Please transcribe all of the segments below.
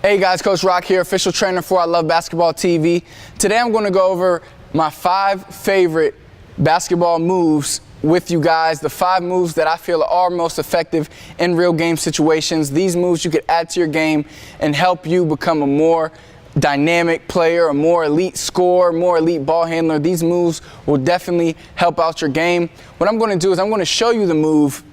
Hey guys, Coach Rock here, official trainer for I Love Basketball TV. Today I'm going to go over my 5 favorite basketball moves with you guys, the 5 moves that I feel are most effective in real game situations. These moves you could add to your game and help you become a more dynamic player, a more elite scorer, more elite ball handler. These moves will definitely help out your game. What I'm going to do is I'm going to show you the move.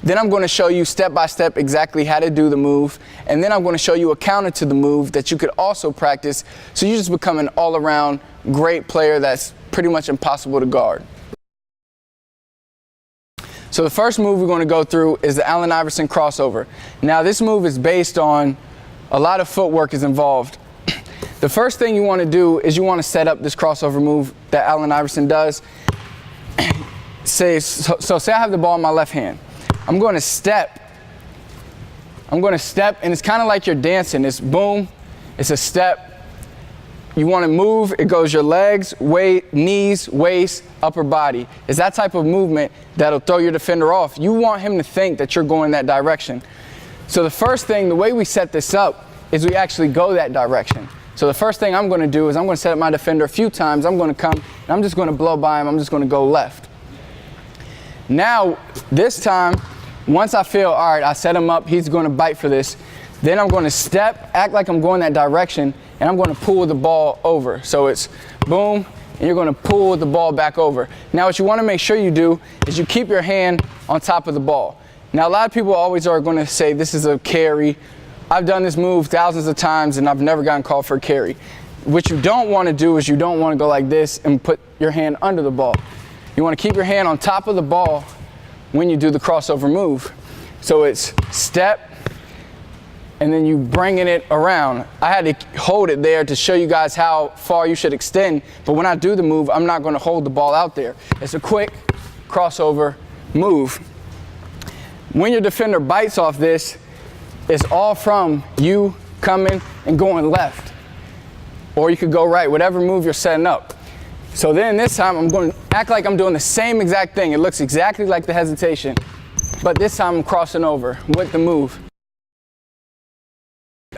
Then I'm going to show you step by step exactly how to do the move. And then I'm going to show you a counter to the move that you could also practice. So you just become an all-around great player that's pretty much impossible to guard. So the first move we're going to go through is the Allen Iverson crossover. Now this move is based on a lot of footwork is involved. The first thing you want to do is you want to set up this crossover move that Allen Iverson does. Say I have the ball in my left hand. I'm going to step, and it's kind of like you're dancing. It's boom, it's a step. You want to move, it goes your legs, knees, waist, upper body. It's that type of movement that'll throw your defender off. You want him to think that you're going that direction. So the first thing, the way we set this up is we actually go that direction. So the first thing I'm going to do is I'm going to set up my defender a few times. I'm going to come, and I'm just going to blow by him. I'm just going to go left. Now, this time, once I feel, all right, I set him up, he's going to bite for this, then I'm going to step, act like I'm going that direction, and I'm going to pull the ball over. So it's boom, and you're going to pull the ball back over. Now, what you want to make sure you do is you keep your hand on top of the ball. Now, a lot of people always are going to say this is a carry. I've done this move thousands of times, and I've never gotten called for a carry. What you don't want to do is you don't want to go like this and put your hand under the ball. You want to keep your hand on top of the ball when you do the crossover move. So it's step, and then you bringing it around. I had to hold it there to show you guys how far you should extend, but when I do the move, I'm not going to hold the ball out there. It's a quick crossover move. When your defender bites off this, it's all from you coming and going left. Or you could go right, whatever move you're setting up. So then this time I'm going to act like I'm doing the same exact thing. It looks exactly like the hesitation, but this time I'm crossing over with the move.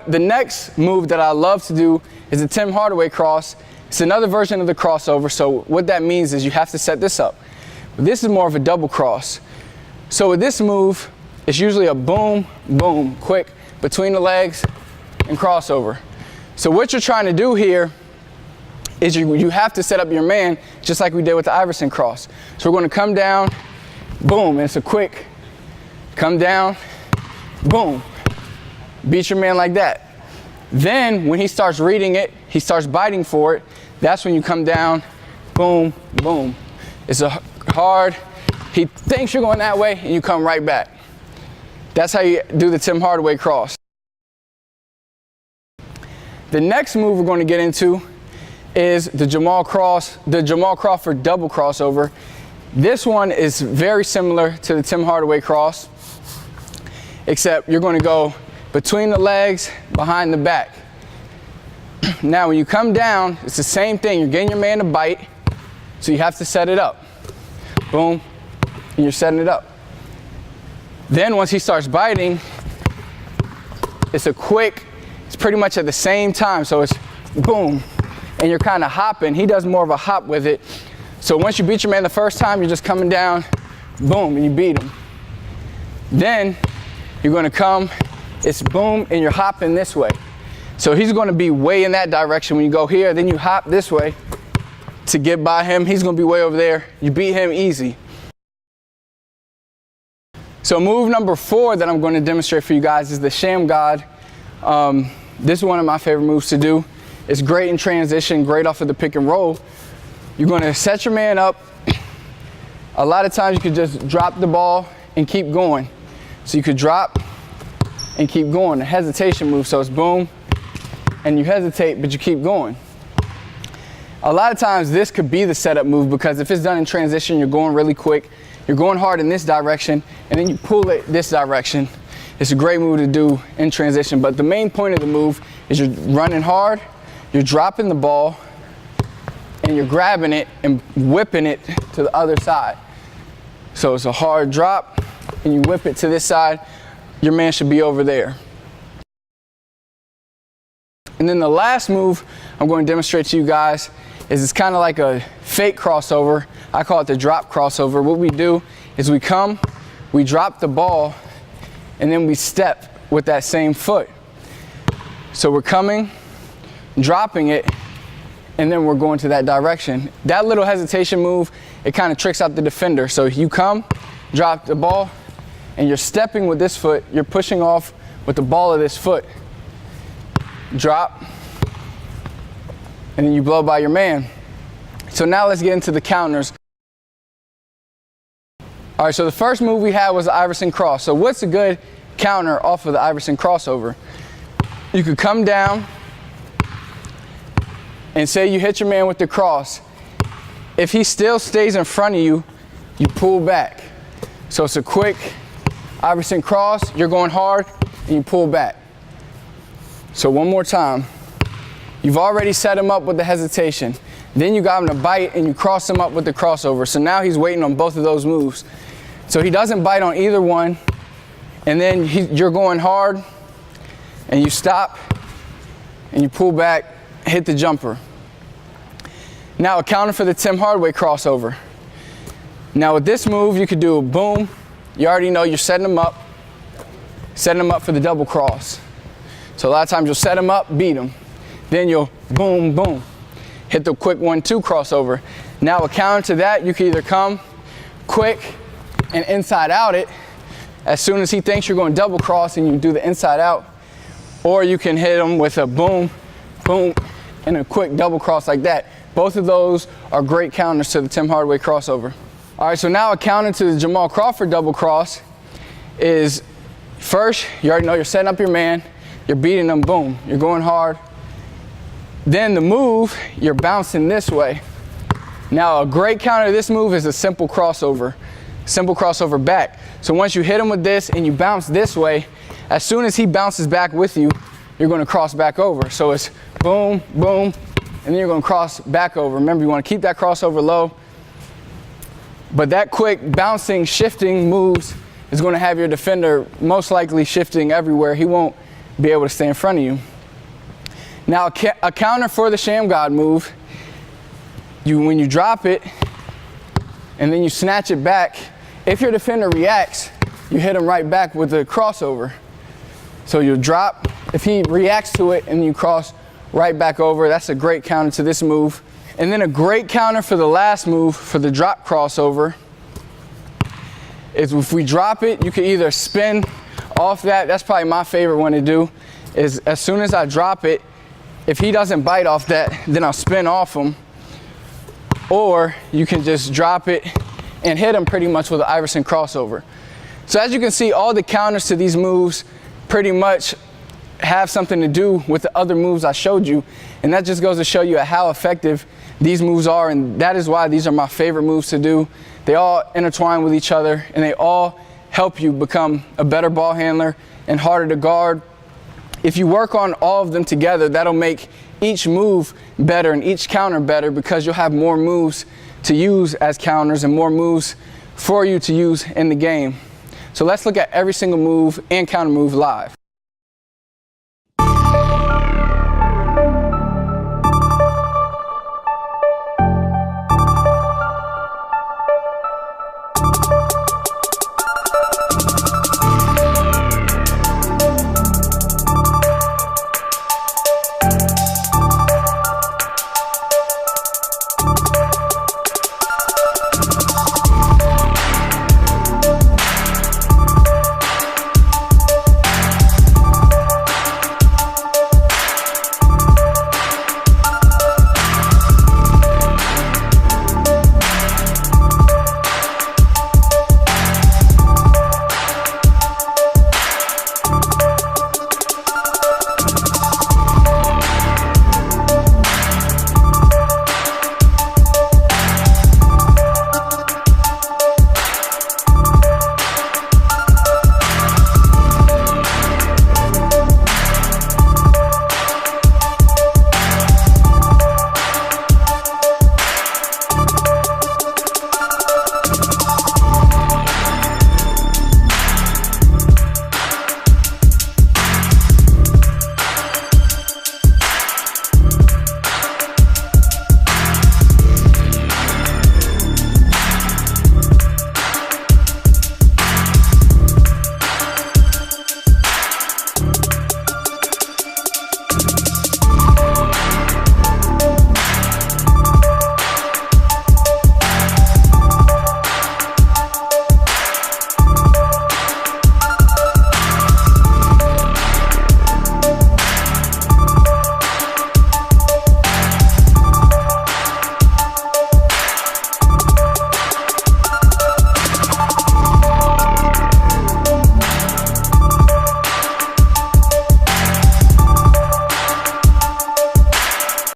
The next move that I love to do is the Tim Hardaway cross. It's another version of the crossover. So what that means is you have to set this up. But this is more of a double cross. So with this move, it's usually a boom, boom, quick between the legs and crossover. So what you're trying to do here is you have to set up your man just like we did with the Iverson cross. So we're going to come down, boom, and it's a quick come down, boom. Beat your man like that. Then when he starts reading it, he starts biting for it, that's when you come down, boom, boom. It's a hard, he thinks you're going that way, and you come right back. That's how you do the Tim Hardaway cross. The next move we're going to get into is the Jamal Crawford double crossover. This one is very similar to the Tim Hardaway cross, except you're going to go between the legs, behind the back. Now when you come down, it's the same thing. You're getting your man to bite, so you have to set it up. Boom, and you're setting it up. Then once he starts biting, it's a quick, it's pretty much at the same time, so it's boom, and you're kind of hopping. He does more of a hop with it. So once you beat your man the first time, you're just coming down, boom, and you beat him. Then you're going to come, it's boom, and you're hopping this way. So he's going to be way in that direction when you go here. Then you hop this way to get by him. He's going to be way over there. You beat him easy. So move number 4 that I'm going to demonstrate for you guys is the Sham God. This is one of my favorite moves to do. It's great in transition, great off of the pick and roll. You're going to set your man up. A lot of times you could just drop the ball and keep going. So you could drop and keep going. A hesitation move, so it's boom, and you hesitate, but you keep going. A lot of times this could be the setup move because if it's done in transition, you're going really quick, you're going hard in this direction, and then you pull it this direction. It's a great move to do in transition, but the main point of the move is you're running hard, you're dropping the ball, and you're grabbing it and whipping it to the other side. So it's a hard drop, and you whip it to this side, your man should be over there. And then the last move I'm going to demonstrate to you guys is it's kind of like a fake crossover. I call it the drop crossover. What we do is we come, we drop the ball, and then we step with that same foot. So we're coming, dropping it, and then we're going to that direction. That little hesitation move, it kind of tricks out the defender. So you come, drop the ball, and you're stepping with this foot, you're pushing off with the ball of this foot. Drop, and then you blow by your man. So now let's get into the counters. All right, so the first move we had was the Iverson cross. So what's a good counter off of the Iverson crossover? You could come down and say you hit your man with the cross. If he still stays in front of you, you pull back. So it's a quick Iverson cross, you're going hard, and you pull back. So one more time. You've already set him up with the hesitation. Then you got him to bite and you cross him up with the crossover. So now he's waiting on both of those moves. So he doesn't bite on either one. And then you're going hard and you stop and you pull back, hit the jumper. Now a counter for the Tim Hardaway crossover. Now with this move, you could do a boom. You already know you're setting him up for the double cross. So a lot of times you'll set him up, beat him. Then you'll boom, boom, hit the quick 1-2 crossover. Now a counter to that, you can either come quick and inside out it. As soon as he thinks you're going double cross and you do the inside out, or you can hit him with a boom, boom, and a quick double cross like that. Both of those are great counters to the Tim Hardaway crossover. All right, so now a counter to the Jamal Crawford double cross is first, you already know you're setting up your man, you're beating him, boom, you're going hard. Then the move, you're bouncing this way. Now a great counter to this move is a simple crossover back. So once you hit him with this and you bounce this way, as soon as he bounces back with you, you're going to cross back over. So it's boom, boom, and then you're going to cross back over. Remember, you want to keep that crossover low. But that quick bouncing, shifting moves is going to have your defender most likely shifting everywhere. He won't be able to stay in front of you. Now a counter for the Sham God move, when you drop it and then you snatch it back, if your defender reacts, you hit him right back with the crossover. So you'll drop, if he reacts to it and you cross right back over, that's a great counter to this move. And then a great counter for the last move, for the drop crossover, is if we drop it, you can either spin off that. That's probably my favorite one to do, is as soon as I drop it, if he doesn't bite off that, then I'll spin off him. Or you can just drop it and hit him pretty much with an Iverson crossover. So as you can see, all the counters to these moves pretty much have something to do with the other moves I showed you. And that just goes to show you how effective these moves are. And that is why these are my favorite moves to do. They all intertwine with each other and they all help you become a better ball handler and harder to guard. If you work on all of them together, that'll make each move better and each counter better, because you'll have more moves to use as counters and more moves for you to use in the game. So let's look at every single move and counter move live.